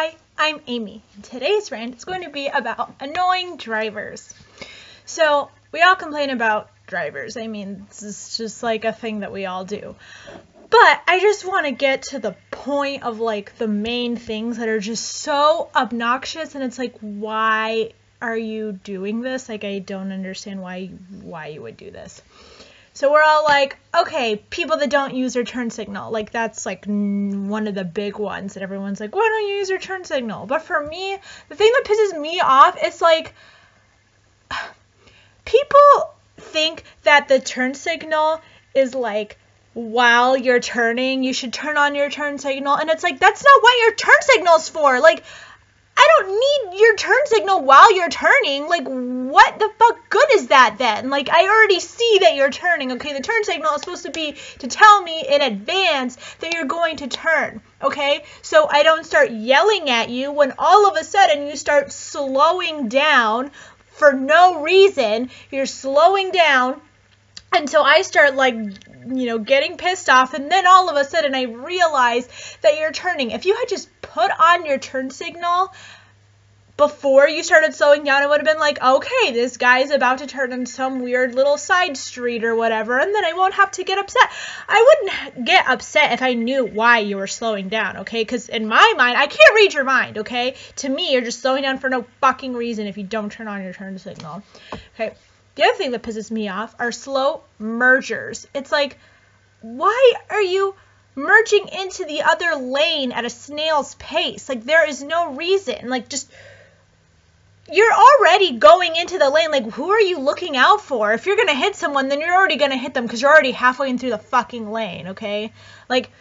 Hi, I'm Amy. Today's rant is going to be about annoying drivers. So, we all complain about drivers. I mean, this is just like a thing that we all do. But I just want to get to the point of like the main things that are just so obnoxious, and it's like, why are you doing this? Like, I don't understand why you would do this. So we're all like, okay, people that don't use their turn signal. Like, that's like one of the big ones that everyone's like, why don't you use your turn signal? But for me, the thing that pisses me off is like, people think that the turn signal is like, while you're turning, you should turn on your turn signal. And it's like, that's not what your turn signal's for. Like, I don't need your turn signal while you're turning. Like, what the fuck good is that then? Like, I already see that you're turning, okay? The turn signal is supposed to be to tell me in advance that you're going to turn, okay? So I don't start yelling at you when all of a sudden you start slowing down for no reason. You're slowing down until I start, like, getting pissed off, and then all of a sudden I realize that you're turning. If you had just put on your turn signal before you started slowing down, it would have been like, okay, this guy's about to turn in some weird little side street or whatever, and then I won't have to get upset. I wouldn't get upset if I knew why you were slowing down, okay? Because in my mind, I can't read your mind, okay? To me, you're just slowing down for no fucking reason if you don't turn on your turn signal, okay? The other thing that pisses me off are slow mergers. It's like, why are you merging into the other lane at a snail's pace? Like, there is no reason. Like, just, you're already going into the lane. Like, who are you looking out for? If you're going to hit someone, then you're already going to hit them because you're already halfway through the fucking lane, okay? Like,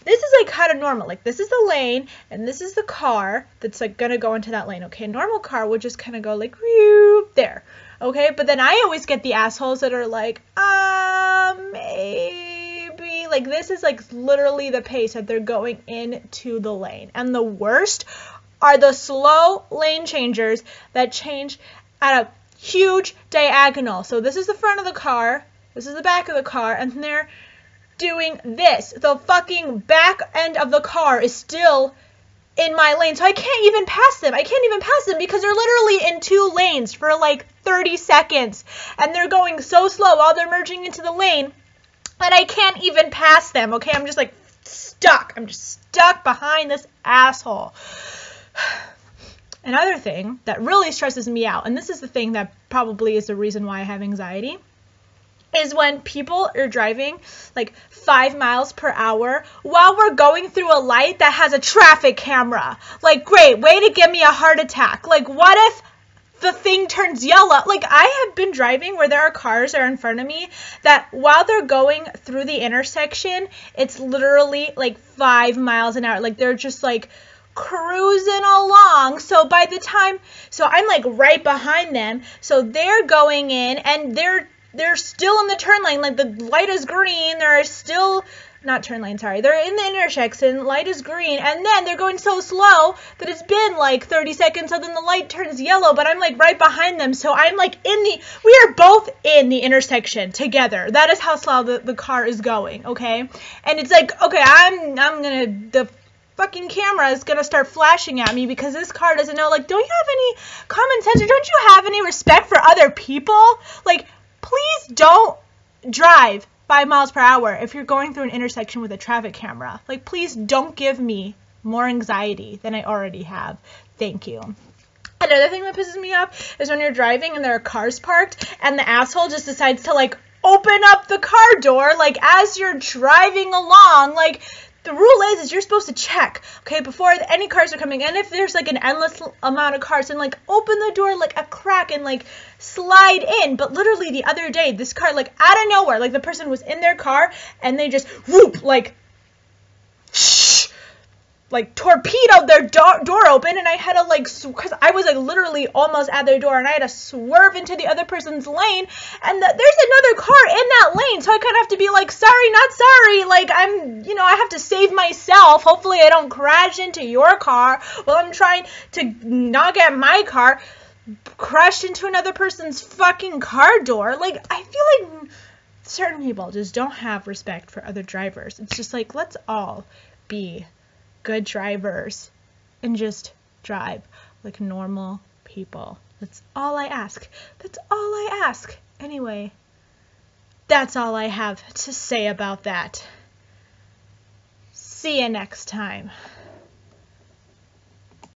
this is like kind of normal. Like, this is the lane, and this is the car that's like going to go into that lane, okay? A normal car would just kind of go like, whoop, there. Okay, but then I always get the assholes that are like, maybe. Like, this is like literally the pace that they're going into the lane. And the worst are the slow lane changers that change at a huge diagonal. So this is the front of the car, this is the back of the car, and they're doing this. The fucking back end of the car is still in my lane, so I can't even pass them. I can't even pass them because they're literally in two lanes for like 30 seconds, and they're going so slow while they're merging into the lane that I can't even pass them, okay? I'm just like stuck. I'm just stuck behind this asshole. Another thing that really stresses me out, and this is the thing that probably is the reason why I have anxiety, is when people are driving like 5 miles per hour while we're going through a light that has a traffic camera. Like, great, way to give me a heart attack. Like, what if the thing turns yellow? Like, I have been driving where there are cars that are in front of me that while they're going through the intersection, it's literally like 5 miles an hour. Like, they're just like cruising along. So by the time, so I'm like right behind them. So they're going in and they're still in the turn lane, like the light is green, they're still, not turn lane, sorry, they're in the intersection, light is green, and then they're going so slow that it's been like 30 seconds, so then the light turns yellow, but I'm like right behind them, so I'm like we are both in the intersection together. That is how slow the car is going, okay? And it's like, okay, the fucking camera is gonna start flashing at me because this car doesn't know, like, don't you have any common sense, or don't you have any respect for other people? Like, please don't drive 5 miles per hour if you're going through an intersection with a traffic camera. Like, please don't give me more anxiety than I already have. Thank you. Another thing that pisses me off is when you're driving and there are cars parked and the asshole just decides to, like, open up the car door, like, as you're driving along. Like, the rule is you're supposed to check, okay, before any cars are coming. And if there's, like, an endless amount of cars, then, like, open the door, like, a crack and, like, slide in. But literally the other day, this car, like, out of nowhere, like, the person was in their car, and they just, whoop, like, torpedoed their door open, and I had to, like, because I was, like, literally almost at their door, and I had to swerve into the other person's lane, and there's another car in that lane, so I kind of have to be like, sorry, not sorry, like, I have to save myself. Hopefully I don't crash into your car while I'm trying to not get my car crashed into another person's fucking car door. Like, I feel like certain people just don't have respect for other drivers. It's just like, let's all be good drivers and just drive like normal people. That's all I ask. That's all I ask. Anyway, that's all I have to say about that. See you next time.